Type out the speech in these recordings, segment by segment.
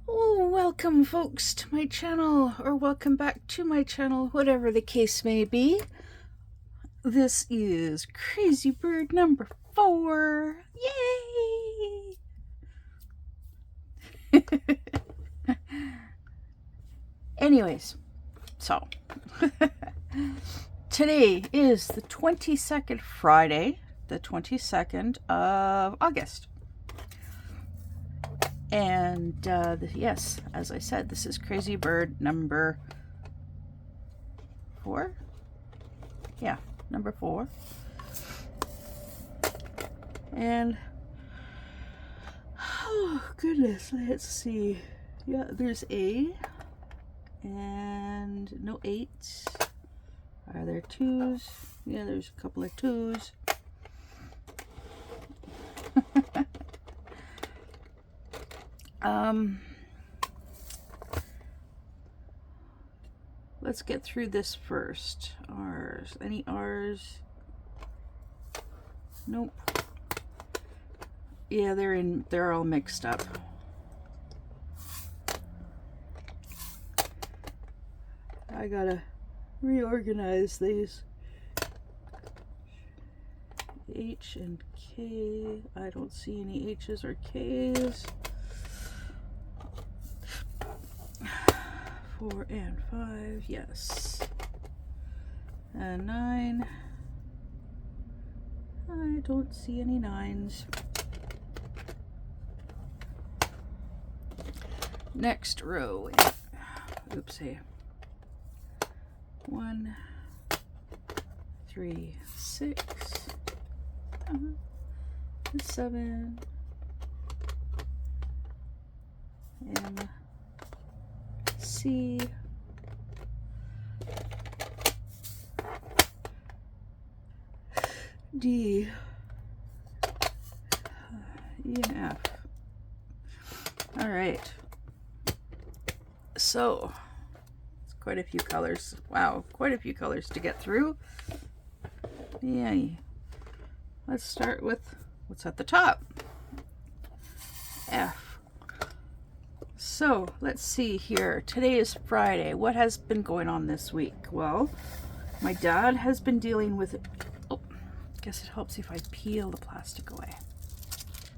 Oh, welcome folks to my channel, or welcome back to my channel, whatever the case may be. This is Crazy Bird number 4. Yay! Anyways, so today is the 22nd Friday, the 22nd of August. And yes, as I said, this is Crazy Bird number 4. Yeah, number 4. And oh goodness, let's see. Yeah, there's A and no 8s. Are there 2s? Yeah, there's a couple of 2s. Let's get through this first. R's. Any R's? Nope. Yeah, they're all mixed up. I gotta reorganize these. H and K. I don't see any H's or K's. 4 and 5, yes. And 9. I don't see any 9s. Next row. Oopsie. 1, 3, 6, 7, M, C, D, E, and F. All right. So, it's quite a few colors. Wow, quite a few colors to get through. Yay. Let's start with what's at the top. F. So, let's see here. Today is Friday. What has been going on this week? Well, my dad has been dealing with... Oh, I guess it helps if I peel the plastic away.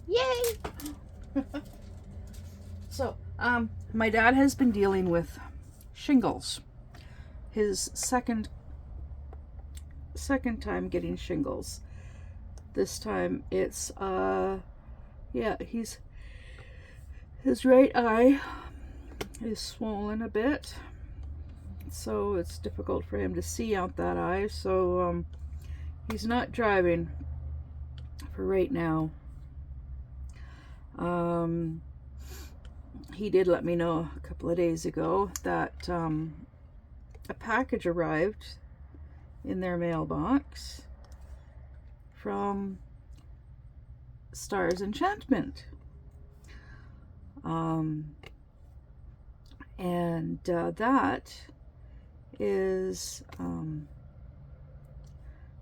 Yay! So, my dad has been dealing with shingles. His second time getting shingles. This time it's yeah, his right eye is swollen a bit, so it's difficult for him to see out that eye. So he's not driving for right now. He did let me know a couple of days ago that a package arrived in their mailbox from Stars Enchantment. And that is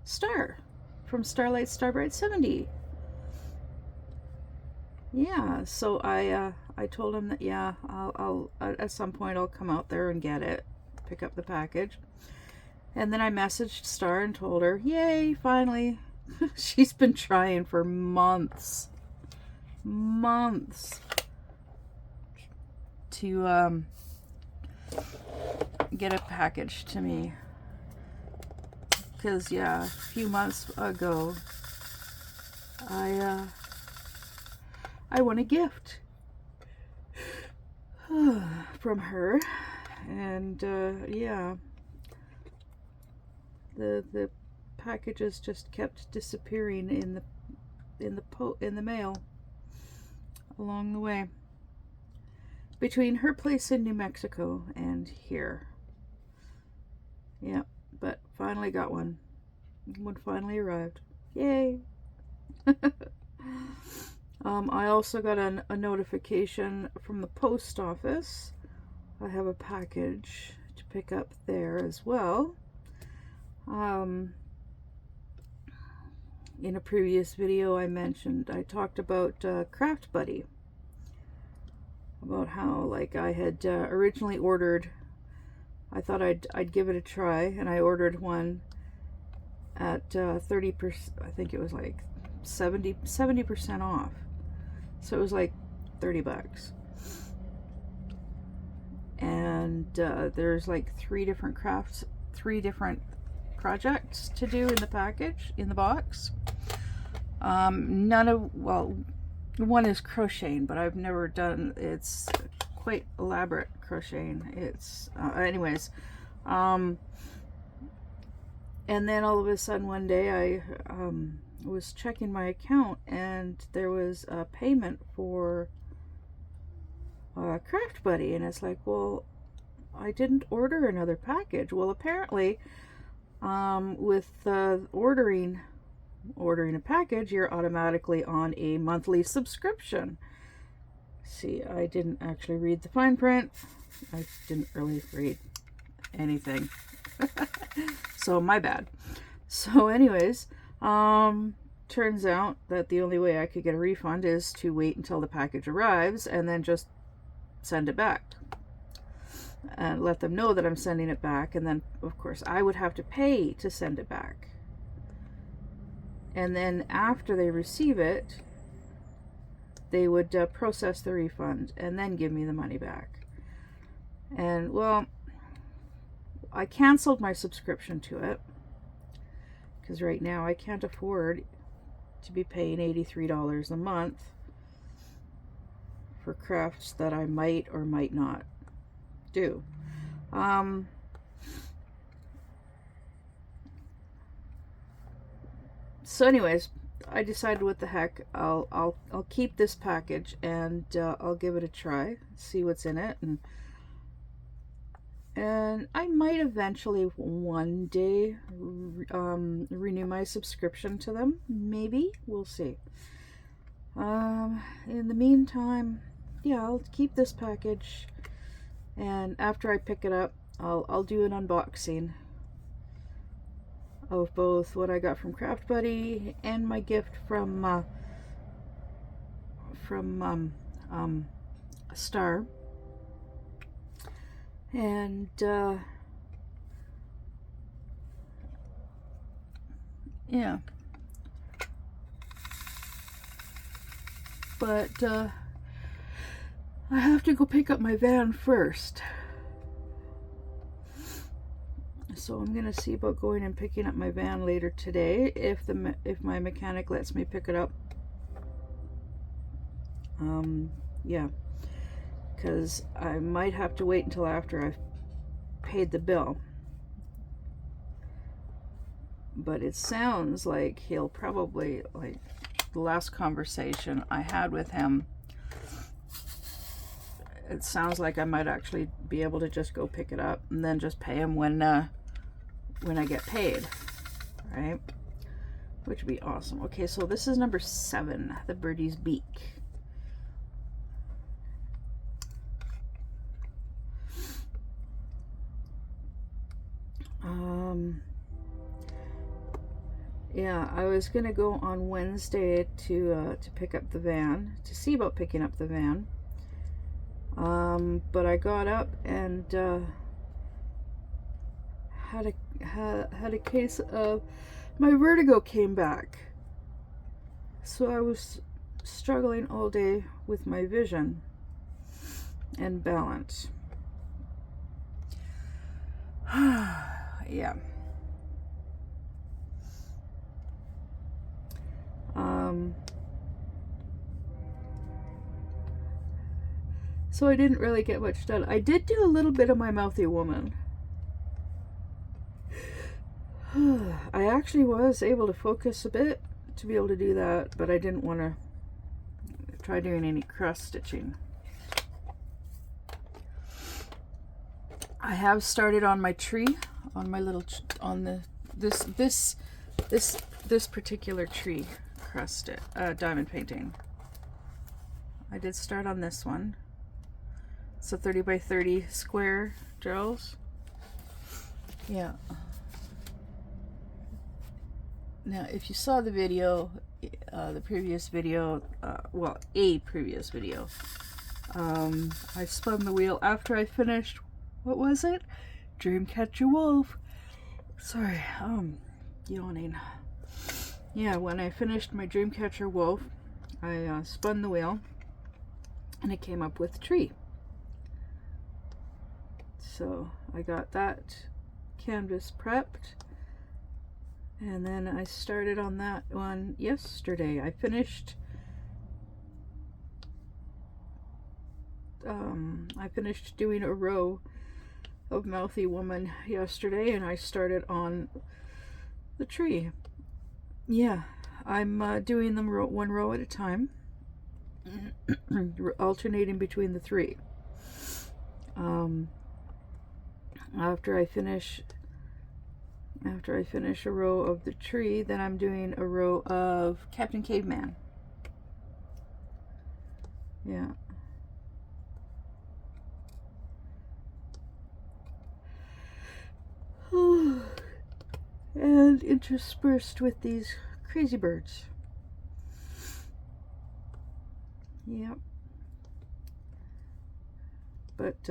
Star from Starlight Starbright 70. Yeah, so I told him that yeah, I'll at some point I'll come out there and get it, pick up the package. And then I messaged Star and told her, yay, finally. She's been trying for months to get a package to me. Because yeah, a few months ago I won a gift from her, and yeah, the packages just kept disappearing in the mail along the way between her place in New Mexico and here. Yeah, but finally got one. One finally arrived. Yay! I also got a notification from the post office. I have a package to pick up there as well. In a previous video I talked about Craft Buddy. about how, like, I had originally ordered, I thought I'd give it a try, and I ordered one at 30%, I think it was like 70% off. So it was like 30 bucks. And there's like three different projects to do in the package, in the box. Well, one is crocheting, but I've never done, it's quite elaborate crocheting. It's, anyways, and then all of a sudden one day I was checking my account, and there was a payment for Craft Buddy, and it's like, well, I didn't order another package. Well, apparently, with ordering a package, you're automatically on a monthly subscription. See, I didn't actually read the fine print. I didn't really read anything. So my bad. So anyways, turns out that the only way I could get a refund is to wait until the package arrives and then just send it back and let them know that I'm sending it back. And then of course I would have to pay to send it back. And then after they receive it, they would process the refund and then give me the money back. And well, I canceled my subscription to it because right now I can't afford to be paying $83 a month for crafts that I might or might not do. So anyways, I decided, what the heck, I'll keep this package, and I'll give it a try, see what's in it, and I might eventually one day renew my subscription to them. Maybe, we'll see. In the meantime, yeah, I'll keep this package, and after I pick it up, I'll do an unboxing of both what I got from Craft Buddy and my gift from Star. And yeah, but I have to go pick up my van first. So I'm gonna see about going and picking up my van later today, if my mechanic lets me pick it up. Yeah, because I might have to wait until after I've paid the bill. But it sounds like he'll probably, like the last conversation I had with him, it sounds like I might actually be able to just go pick it up and then just pay him when I get paid, right? Which would be awesome. Okay, so this is number 7, the Birdie's Beak. Yeah, I was gonna go on Wednesday to pick up the van, to see about picking up the van. But I got up and had a case of my vertigo came back. So I was struggling all day with my vision and balance. Yeah. So I didn't really get much done. I did do a little bit of my Mouthy Woman. I actually was able to focus a bit to be able to do that, but I didn't want to try doing any cross stitching. I have started on my tree, on my little this particular tree cross diamond painting. I did start on this one. It's a 30 by 30 square drills. Yeah. Now, if you saw the video, the previous video, well, a previous video, I spun the wheel after I finished, what was it? Dreamcatcher Wolf. Sorry, yawning. Yeah, when I finished my Dreamcatcher Wolf, I spun the wheel and it came up with a tree. So I got that canvas prepped, and then I started on that one yesterday. I finished doing a row of Mouthy Woman yesterday, and I started on the tree. Yeah, I'm doing them one row at a time, alternating between the three. After I finish a row of the tree, then I'm doing a row of Captain Caveman. Yeah. And interspersed with these crazy birds. Yep. But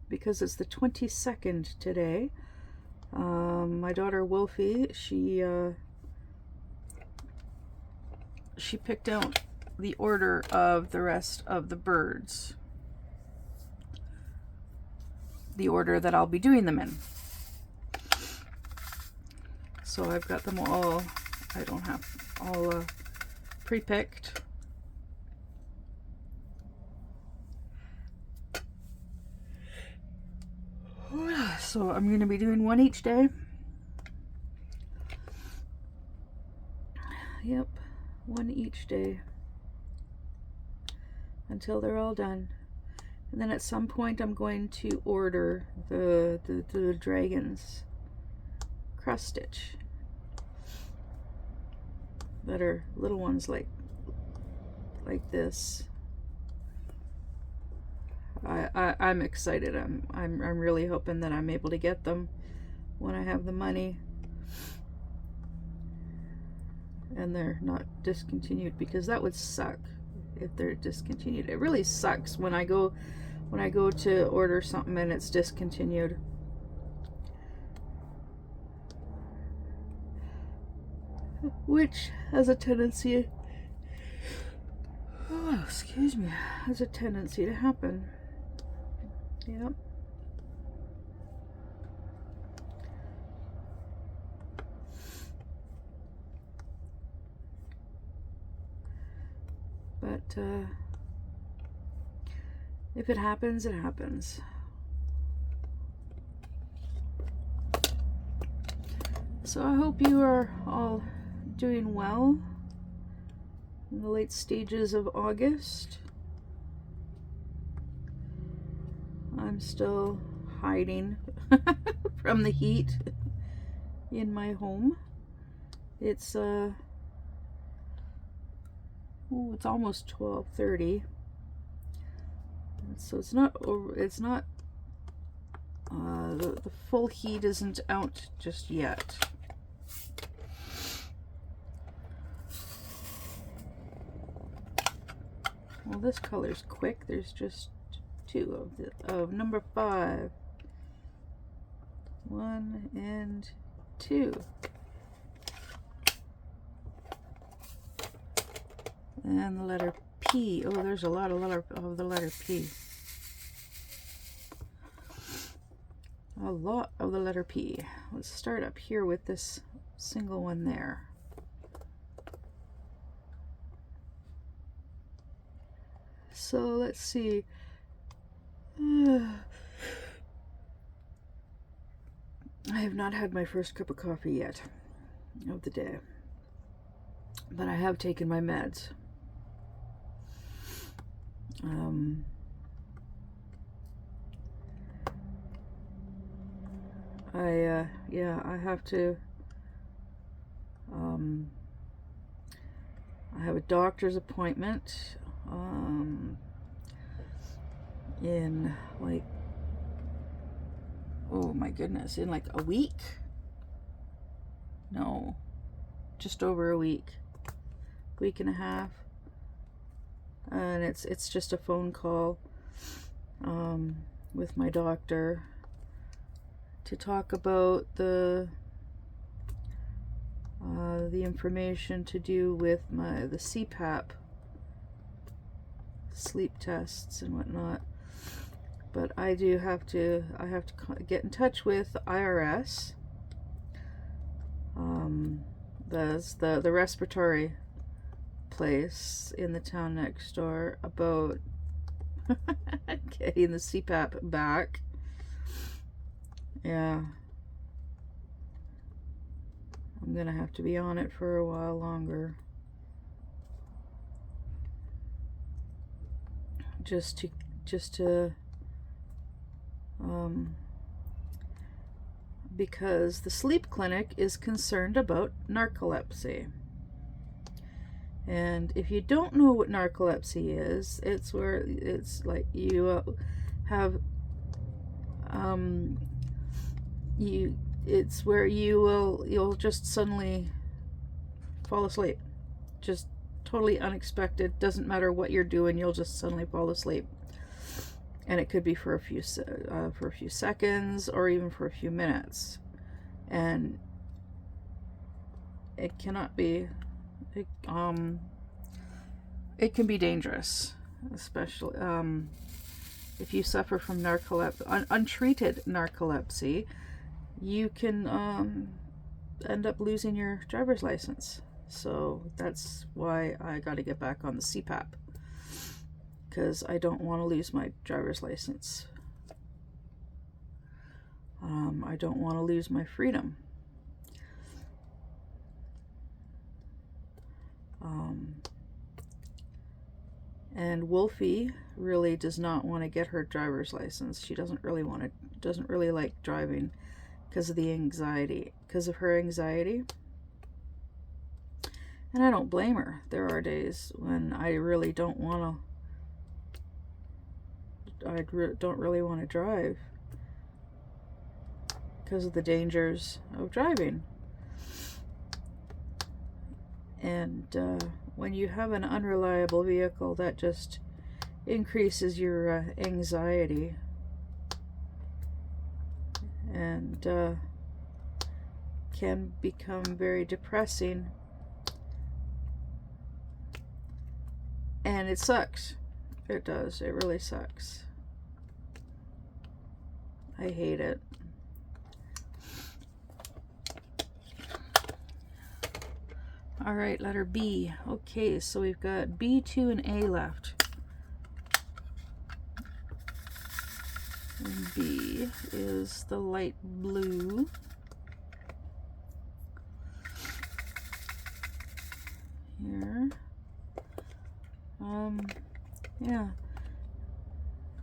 because it's the 22nd today, my daughter Wolfie, she picked out the order of the rest of the birds, the order that I'll be doing them in. So I've got them all, I don't have all pre-picked. So I'm going to be doing one each day. Yep, one each day until they're all done. And then at some point I'm going to order the dragons cross stitch that are little ones like this. I'm excited. I'm really hoping that I'm able to get them when I have the money and they're not discontinued, because that would suck if they're discontinued. It really sucks when I go to order something and it's discontinued. Which has a tendency, has a tendency to happen. Yep. But if it happens, it happens. So I hope you are all doing well in the late stages of August. I'm still hiding from the heat in my home. It's it's almost 12:30. So it's not the full heat isn't out just yet. Well, this color's quick. There's just two of number 5. 1 and 2. And the letter P. Oh, there's a lot of the letter P. A lot of the letter P. Let's start up here with this single one there. So let's see. I have not had my first cup of coffee yet of the day, but I have taken my meds. I have to, I have a doctor's appointment, in like, oh my goodness, in like a week? No, just over a week and a half. and it's just a phone call with my doctor to talk about the information to do with the CPAP sleep tests and whatnot. But I have to get in touch with IRS, the respiratory place in the town next door, about getting the CPAP back. Yeah, I'm gonna have to be on it for a while longer, just to because the sleep clinic is concerned about narcolepsy. And if you don't know what narcolepsy is, it's where it's like you have it's where you'll just suddenly fall asleep, just totally unexpected. Doesn't matter what you're doing, you'll just suddenly fall asleep. And it could be for a few seconds or even for a few minutes, and it cannot be. It can be dangerous, especially if you suffer from untreated narcolepsy. You can end up losing your driver's license. So that's why I got to get back on the CPAP, because I don't want to lose my driver's license. I don't want to lose my freedom. And Wolfie really does not want to get her driver's license. She doesn't really like driving because of her anxiety. And I don't blame her. There are days when I really don't want to. Don't really want to drive because of the dangers of driving. And when you have an unreliable vehicle, that just increases your anxiety, and can become very depressing. And it sucks. It does. It really sucks. I hate it. All right, letter B. Okay, so we've got B, 2, and A left. And B is the light blue. Here. Yeah.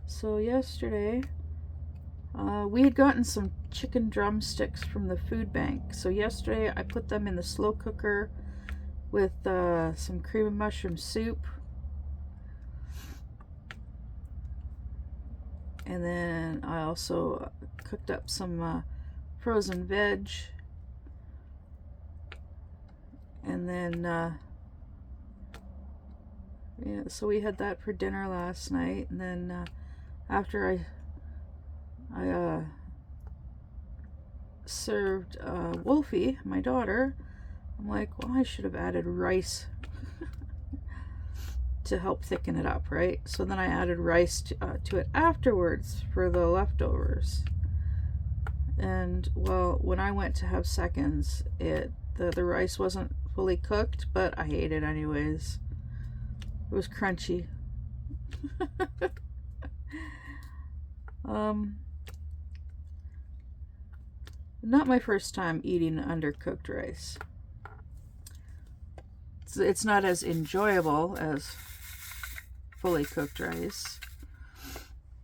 So yesterday, we had gotten some chicken drumsticks from the food bank. So yesterday I put them in the slow cooker with some cream and mushroom soup, and then I also cooked up some frozen veg, and then yeah, so we had that for dinner last night. And then after I served Wolfie, my daughter, I'm like, well, I should have added rice to help thicken it up, right? So then I added rice to it afterwards for the leftovers. And well, when I went to have seconds, the rice wasn't fully cooked, but I ate it anyways. It was crunchy. Not my first time eating undercooked rice. It's not as enjoyable as fully cooked rice,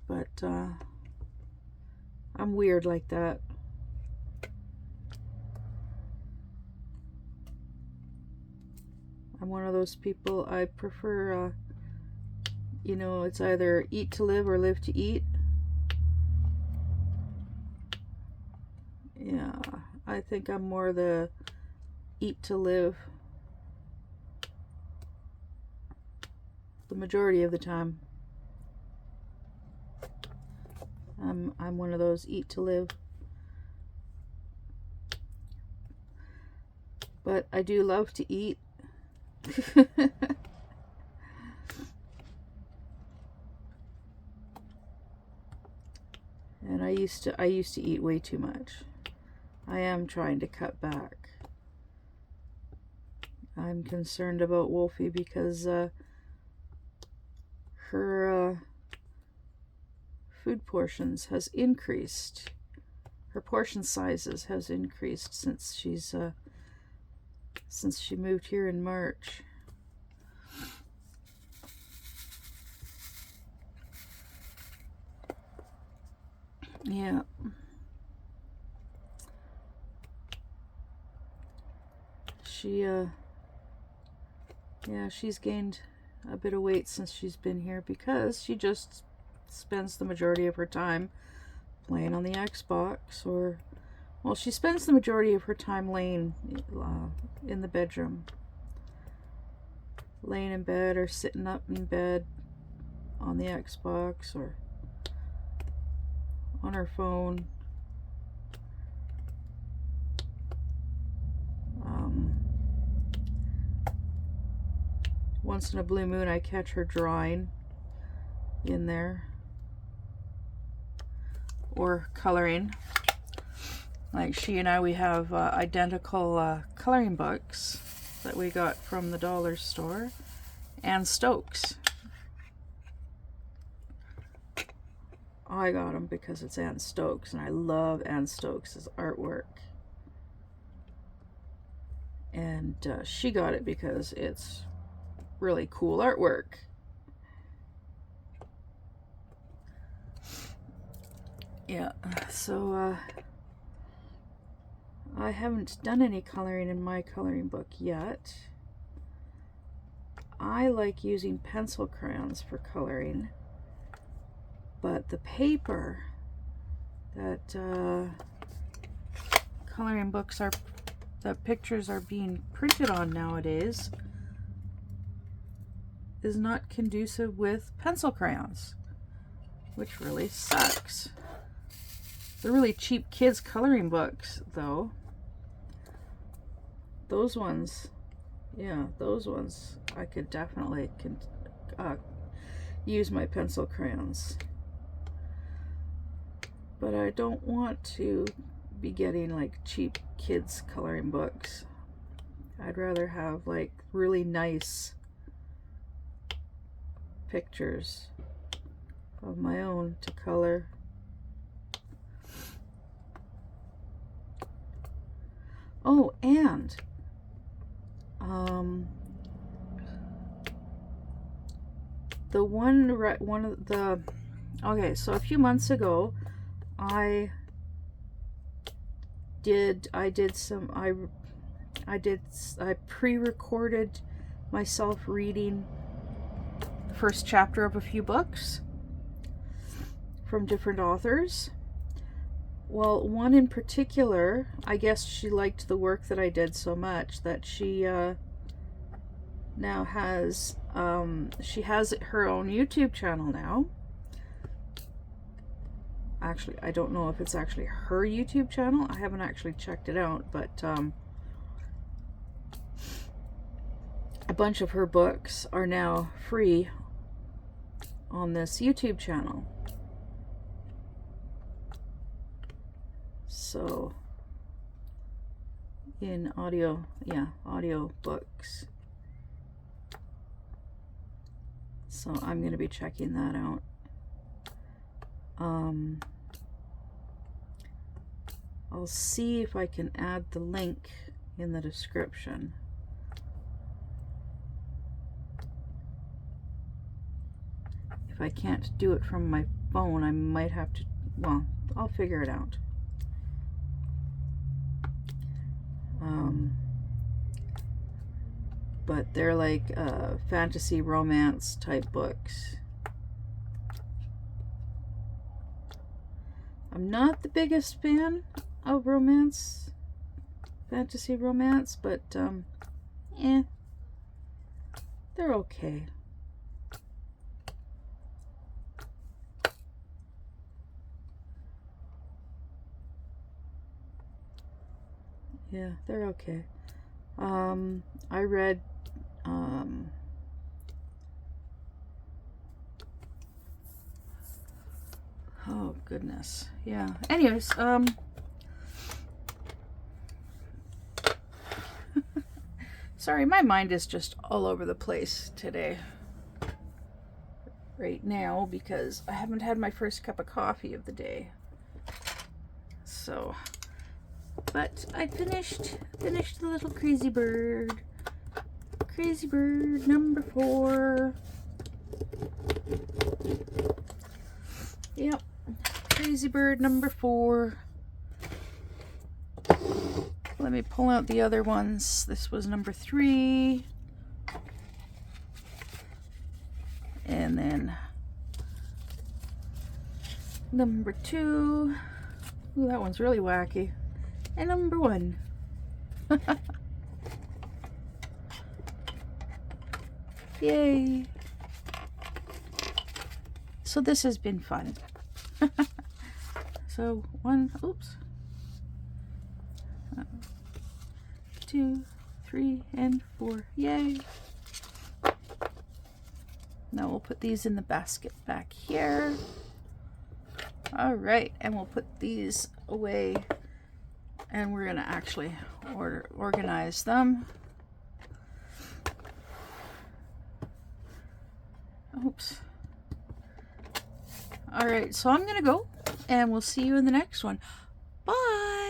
but I'm weird like that. I'm one of those people. I prefer, it's either eat to live or live to eat. Yeah, I think I'm more the eat to live. the majority of the time. I'm one of those eat to live. But I do love to eat. And I used to eat way too much. I am trying to cut back. I'm concerned about Wolfie because her food portions has increased. Her portion sizes has increased since she moved here in March. Yeah. She's gained a bit of weight since she's been here because she just spends the majority of her time playing on the Xbox, or, well, she spends the majority of her time laying in the bedroom. Laying in bed or sitting up in bed on the Xbox or on her phone. Once in a blue moon I catch her drawing in there or coloring. Like she and I, we have identical coloring books that we got from the dollar store. Ann Stokes. I got them because it's Ann Stokes, and I love Ann Stokes' artwork. And she got it because it's really cool artwork. Yeah, so I haven't done any coloring in my coloring book yet. I like using pencil crayons for coloring, but the paper that coloring books are, that pictures are being printed on nowadays, is not conducive with pencil crayons, which really sucks. The really cheap kids coloring books, though, those ones, yeah, those ones I could definitely use my pencil crayons. But I don't want to be getting like cheap kids coloring books. I'd rather have like really nice pictures of my own to color. Oh, and the one of the, okay, so a few months ago I pre-recorded myself reading the first chapter of a few books from different authors. Well, one in particular, I guess she liked the work that I did so much that she now has, she has her own YouTube channel now. Actually, I don't know if it's actually her YouTube channel. I haven't actually checked it out, but a bunch of her books are now free on this YouTube channel. So, in audio, yeah, audio books. So I'm going to be checking that out. I'll see if I can add the link in the description. If I can't do it from my phone, I might have to, well, I'll figure it out. But they're like fantasy romance type books. I'm not the biggest fan of romance, fantasy romance, but they're okay. Yeah, they're okay. I read, oh goodness. Yeah. Anyways, sorry, my mind is just all over the place today. Right now, because I haven't had my first cup of coffee of the day. So, but I finished the little Crazy Bird. Crazy Bird number 4. Yep. Crazy Bird number 4. Let me pull out the other ones. This was number 3. And then number 2. Ooh, that one's really wacky. And number 1. Yay. So this has been fun. So 1, oops. 2, 3, and 4. Yay. Now we'll put these in the basket back here. All right, and we'll put these away, and we're gonna actually organize them. Oops. All right, so I'm gonna go, and we'll see you in the next one. Bye.